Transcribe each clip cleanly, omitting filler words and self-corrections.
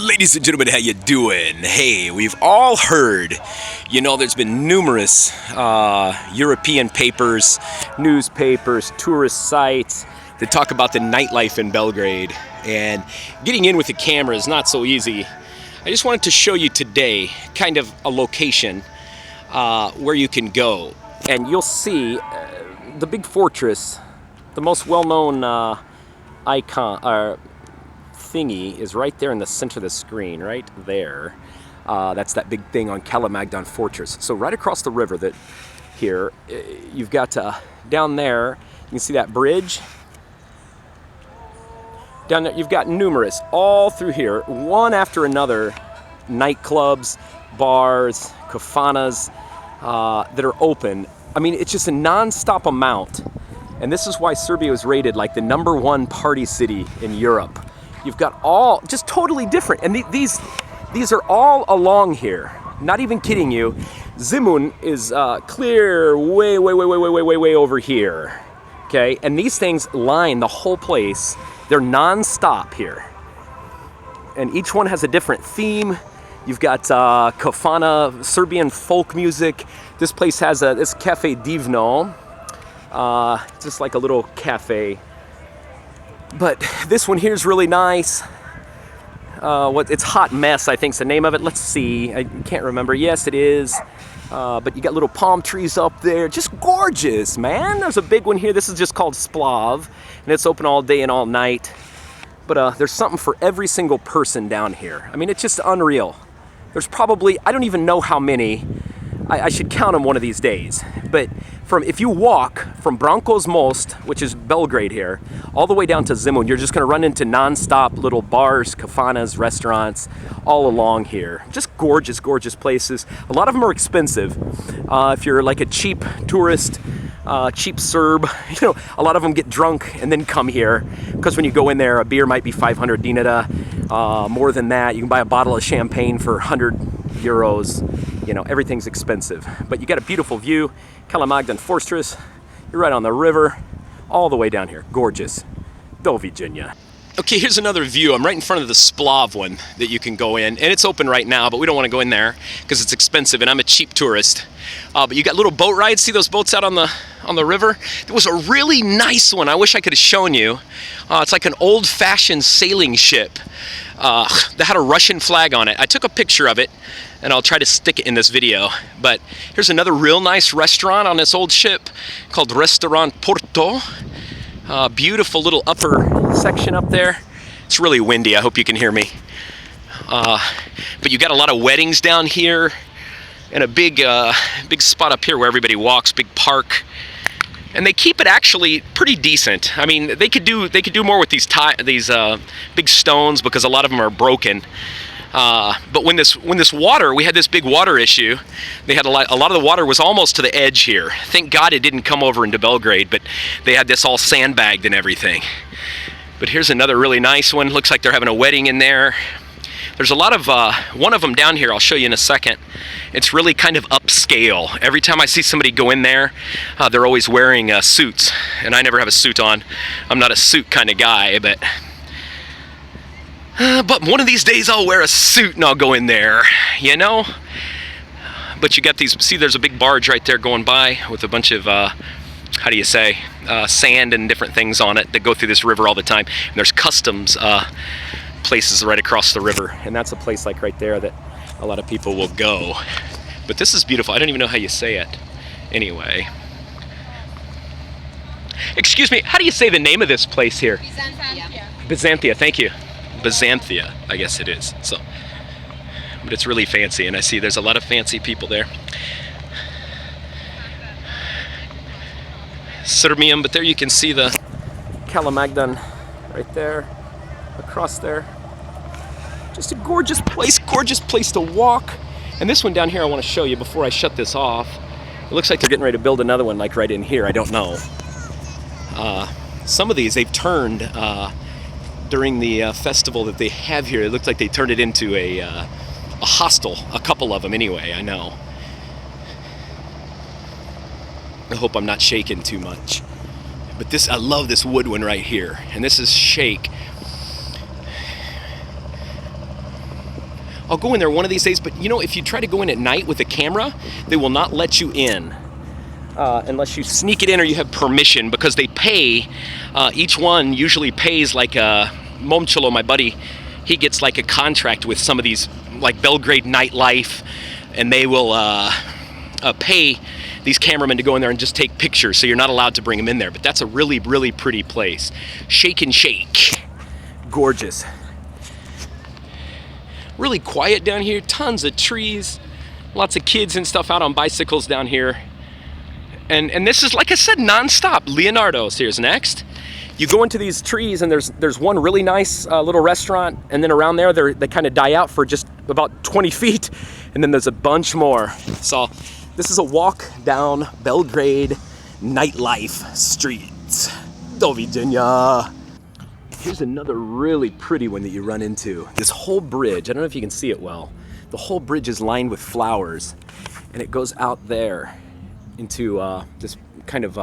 Ladies and gentlemen, how you doing? Hey, we've all heard, there's been numerous European papers, newspapers, tourist sites that talk about the nightlife in Belgrade. And getting in with the camera is not so easy. I just wanted to show you today kind of a location where you can go. And you'll see the big fortress, the most well-known icon, thingy is right there in the center of the screen, right there. That's that big thing on Kalemegdan Fortress. So right across the river here, you've got down there, you can see that bridge. Down there, you've got numerous, all through here, one after another, nightclubs, bars, kafanas that are open. I mean, it's just a non-stop amount. And this is why Serbia was rated like the #1 party city in Europe. You've got all just totally different, and these are all along here. Not even kidding you. Zemun is clear way over here. Okay, and these things line the whole place. They're non-stop here, and each one has a different theme. You've got kafana, Serbian folk music. This place has this Cafe Divno, just like a little cafe. But this one here is really nice. It's Hot Mess, I think is the name of it. Let's see, I can't remember. Yes, it is. But you got little palm trees up there. Just gorgeous, man. There's a big one here. This is just called Splav, and it's open all day and all night. But there's something for every single person down here. I mean, it's just unreal. There's probably, I don't even know how many. I should count them one of these days. But if you walk from Branko's Most, which is Belgrade here, all the way down to Zemun, you're just going to run into non-stop little bars, kafanas, restaurants, all along here. Just gorgeous, gorgeous places. A lot of them are expensive. If you're like a cheap tourist, cheap Serb, a lot of them get drunk and then come here. Because when you go in there, a beer might be 500 dinara. More than that, you can buy a bottle of champagne for 100 euros. Everything's expensive. But you got a beautiful view. Kalemegdan Fortress. You're right on the river, all the way down here. Gorgeous. Do Virginia. Okay, here's another view. I'm right in front of the Splav one that you can go in, and it's open right now, but we don't want to go in there because it's expensive, and I'm a cheap tourist. But you got little boat rides. See those boats out on the river? There was a really nice one. I wish I could have shown you. It's like an old-fashioned sailing ship that had a Russian flag on it. I took a picture of it, and I'll try to stick it in this video. But here's another real nice restaurant on this old ship called Restaurant Porto. Beautiful little upper section up there. It's really windy. I hope you can hear me. But you got a lot of weddings down here, and a big spot up here where everybody walks. Big park, and they keep it actually pretty decent. I mean, they could do more with these big stones because a lot of them are broken. But when this water, we had this big water issue. They had a lot of the water was almost to the edge here. Thank God it didn't come over into Belgrade, but they had this all sandbagged and everything. But here's another really nice one. Looks like they're having a wedding in there. There's a lot of, one of them down here, I'll show you in a second. It's really kind of upscale. Every time I see somebody go in there, they're always wearing suits, and I never have a suit on. I'm not a suit kind of guy, but one of these days I'll wear a suit and I'll go in there, But you got these, see there's a big barge right there going by with a bunch of, how do you say, sand and different things on it that go through this river all the time. And there's customs places right across the river. And that's a place like right there that a lot of people will go. But this is beautiful. I don't even know how you say it. Anyway. Excuse me, how do you say the name of this place here? Byzantia. Byzantia, thank you. Byzantia, I guess it is. So, but it's really fancy, and I see there's a lot of fancy people there. Serbian, but there you can see the Kalemegdan right there, across there. Just a gorgeous place to walk. And this one down here I want to show you before I shut this off. It looks like they're getting ready to build another one like right in here. I don't know. Some of these they've turned during the festival that they have here. It looks like they turned it into a hostel. A couple of them anyway, I know. I hope I'm not shaking too much. But this, I love this wood one right here. And this is shake. I'll go in there one of these days, but you know, if you try to go in at night with a camera, they will not let you in. Unless you sneak it in or you have permission, because they pay, each one usually pays like Momchilo, my buddy, he gets like a contract with some of these, like Belgrade Nightlife, and they will pay these cameramen to go in there and just take pictures, so you're not allowed to bring them in there. But that's a really, really pretty place. Shake and shake. Gorgeous. Really quiet down here, tons of trees, lots of kids and stuff out on bicycles down here. And this is, like I said, non-stop. Leonardo's here's next. You go into these trees and there's one really nice little restaurant, and then around there they kind of die out for just about 20 feet, and then there's a bunch more. So this is a walk down Belgrade nightlife streets. Do widzenia. Here's another really pretty one that you run into. This whole bridge, I don't know if you can see it well, the whole bridge is lined with flowers, and it goes out there into this kind of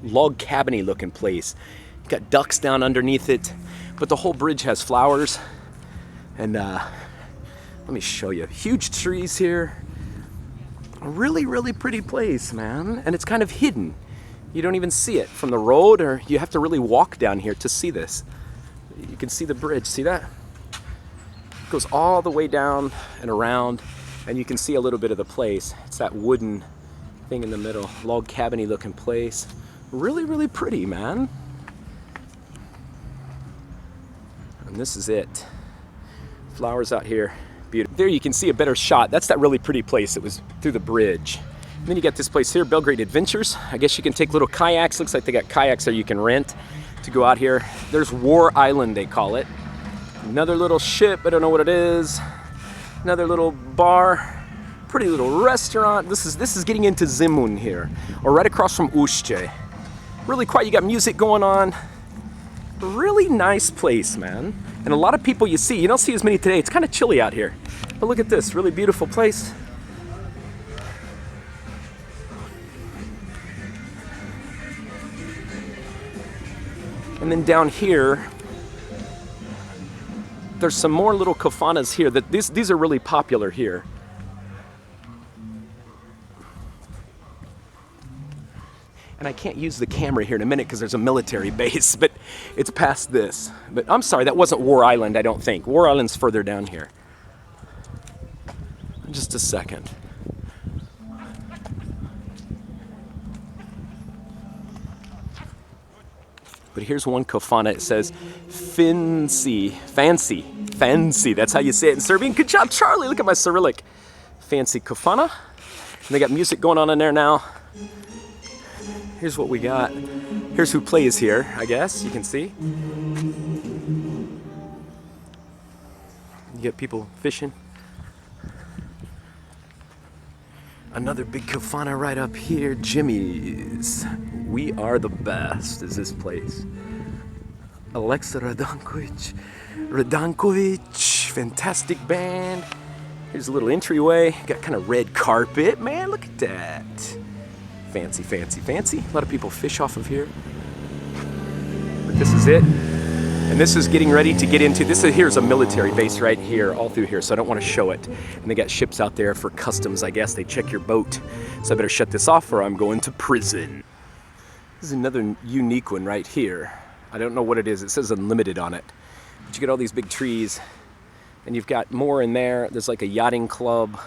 log cabiny looking place. You've got ducks down underneath it, but the whole bridge has flowers. And let me show you. Huge trees here. A really, really pretty place, man. And it's kind of hidden. You don't even see it from the road, or you have to really walk down here to see this. You can see the bridge, see that? It goes all the way down and around, and you can see a little bit of the place. It's that wooden thing in the middle, log cabiny looking place. Really, really pretty, man. And this is it. Flowers out here, beautiful. There you can see a better shot. That's that really pretty place that was through the bridge. And then you got this place here, Belgrade Adventures. I guess you can take little kayaks. Looks like they got kayaks there you can rent to go out here. There's War Island, they call it. Another little ship, I don't know what it is. Another little bar. Pretty little restaurant. This is getting into Zemun here, or right across from Ušće. Really quiet. You got music going on. Really nice place, man. And a lot of people you don't see as many today. It's kind of chilly out here, but look at this, really beautiful place. And then down here, there's some more little kafanas here. That these are really popular here. And I can't use the camera here in a minute because there's a military base, but it's past this. But I'm sorry, that wasn't War Island, I don't think. War Island's further down here. Just a second. But here's one kafana. It says fancy. That's how you say it in Serbian. Good job, Charlie. Look at my Cyrillic. Fancy kafana. And they got music going on in there now. Here's what we got. Here's who plays here, I guess. You can see. You get people fishing. Another big kafana right up here. Jimmy's. We are the best is this place. Alexa Radankovic. Fantastic band. Here's a little entryway. Got kind of red carpet. Man, look at that. Fancy, fancy, fancy. A lot of people fish off of here. But this is it. And this is getting ready to get into, here's a military base right here, all through here, so I don't want to show it. And they got ships out there for customs, I guess. They check your boat. So I better shut this off or I'm going to prison. This is another unique one right here. I don't know what it is. It says unlimited on it. But you get all these big trees, and you've got more in there. There's like a yachting club,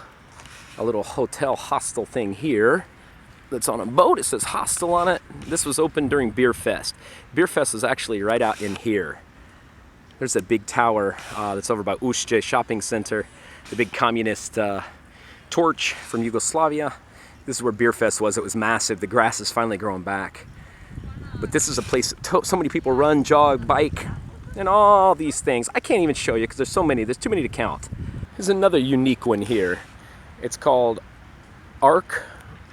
a little hotel hostel thing here that's on a boat. It says hostel on it. This was open during Beer Fest. Beer Fest is actually right out in here. There's a big tower that's over by Ušće Shopping Center, the big communist torch from Yugoslavia. This is where Beer Fest was. It was massive. The grass is finally growing back. But this is a place that so many people run, jog, bike, and all these things. I can't even show you because there's so many. There's too many to count. There's another unique one here. It's called Ark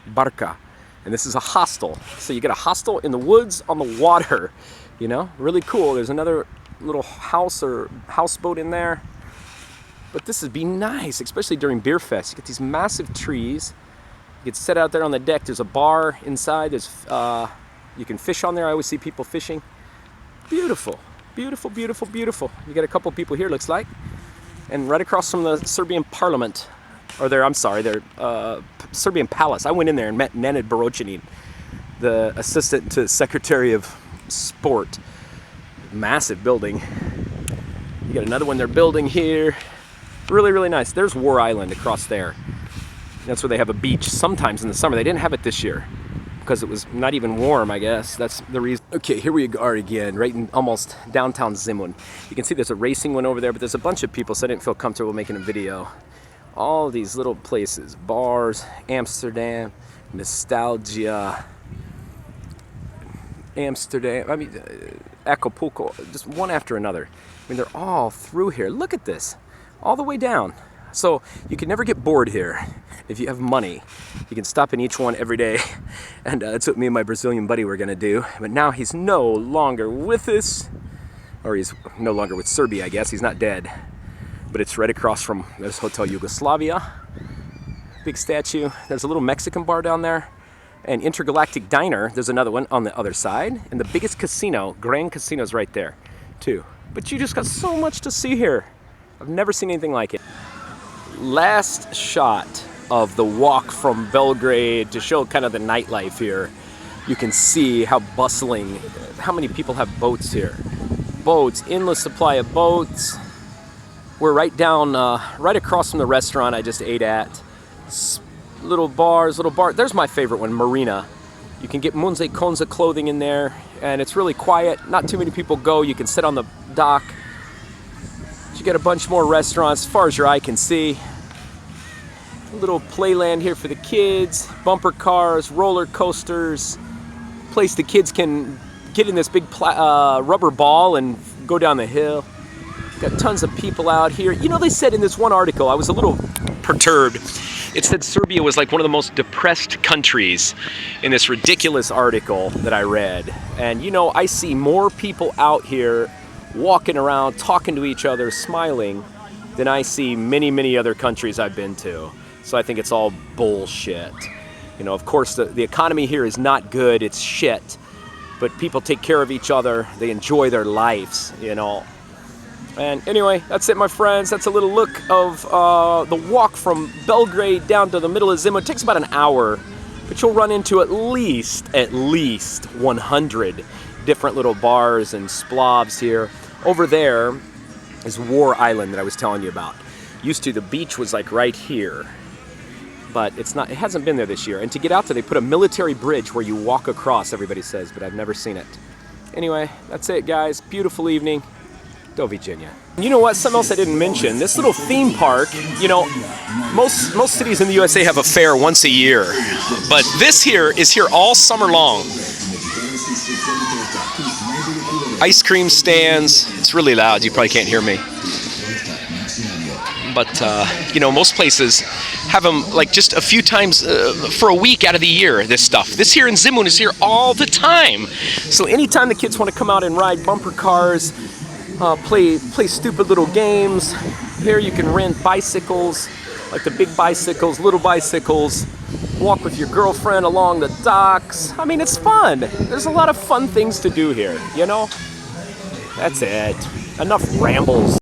Barka. And this is a hostel. So you get a hostel in the woods on the water, you know, really cool. There's another little house or houseboat in there. But this would be nice, especially during Beer Fest. You get these massive trees. You get set out there on the deck. There's a bar inside. There's you can fish on there. I always see people fishing. Beautiful, beautiful, beautiful, beautiful. You got a couple people here, looks like. and right across from the Serbian Parliament, or their Serbian Palace. I went in there and met Nenad Barocinin, the Assistant to Secretary of Sport. Massive building. You got another one they're building here. Really, really nice. There's War Island across there. That's where they have a beach sometimes in the summer. They didn't have it this year because it was not even warm, I guess. That's the reason. Okay, here we are again, right in almost downtown Zemun. You can see there's a racing one over there, but there's a bunch of people, so I didn't feel comfortable making a video. All these little places, bars, Amsterdam, nostalgia, Amsterdam, I mean, Acapulco, just one after another. I mean, they're all through here. Look at this, all the way down. So you can never get bored here if you have money. You can stop in each one every day, and that's what me and my Brazilian buddy were gonna do. But now he's no longer with us, or he's no longer with Serbia, I guess. He's not dead, but it's right across from this Hotel Yugoslavia. Big statue. There's a little Mexican bar down there. And Intergalactic Diner, there's another one on the other side. And the biggest casino, Grand Casino's right there, too. But you just got so much to see here. I've never seen anything like it. Last shot of the walk from Belgrade to show kind of the nightlife here. You can see how bustling, how many people have boats here. Boats, endless supply of boats. We're right down, right across from the restaurant I just ate at. Little bars, little bar. There's my favorite one, Marina. You can get Munze Konza clothing in there, and it's really quiet. Not too many people go. You can sit on the dock. You get a bunch more restaurants as far as your eye can see. A little playland here for the kids. Bumper cars, roller coasters. Place the kids can get in this big rubber ball and go down the hill. Got tons of people out here. You know, they said in this one article, I was a little perturbed. It said Serbia was like one of the most depressed countries in this ridiculous article that I read. And you know, I see more people out here walking around, talking to each other, smiling, than I see many, many other countries I've been to. So I think it's all bullshit. You know, of course, the economy here is not good, it's shit. But people take care of each other, they enjoy their lives, you know. And anyway, that's it, my friends. That's a little look of the walk from Belgrade down to the middle of Zemun. It takes about an hour, but you'll run into at least 100 different little bars and splavs here. Over there is War Island that I was telling you about. Used to, the beach was like right here, but it's not. It hasn't been there this year. And to get out there, they put a military bridge where you walk across, everybody says, but I've never seen it. Anyway, that's it, guys. Beautiful evening. Do Virginia. You know what? Something else I didn't mention. This little theme park, you know, most cities in the USA have a fair once a year, but this here is here all summer long. Ice cream stands. It's really loud. You probably can't hear me. But, you know, most places have them like just a few times for a week out of the year, this stuff. This here in Zemun is here all the time. So anytime the kids want to come out and ride bumper cars, play stupid little games. Here you can rent bicycles, like the big bicycles, little bicycles, walk with your girlfriend along the docks. I mean, it's fun. There's a lot of fun things to do here, you know? That's it. Enough rambles.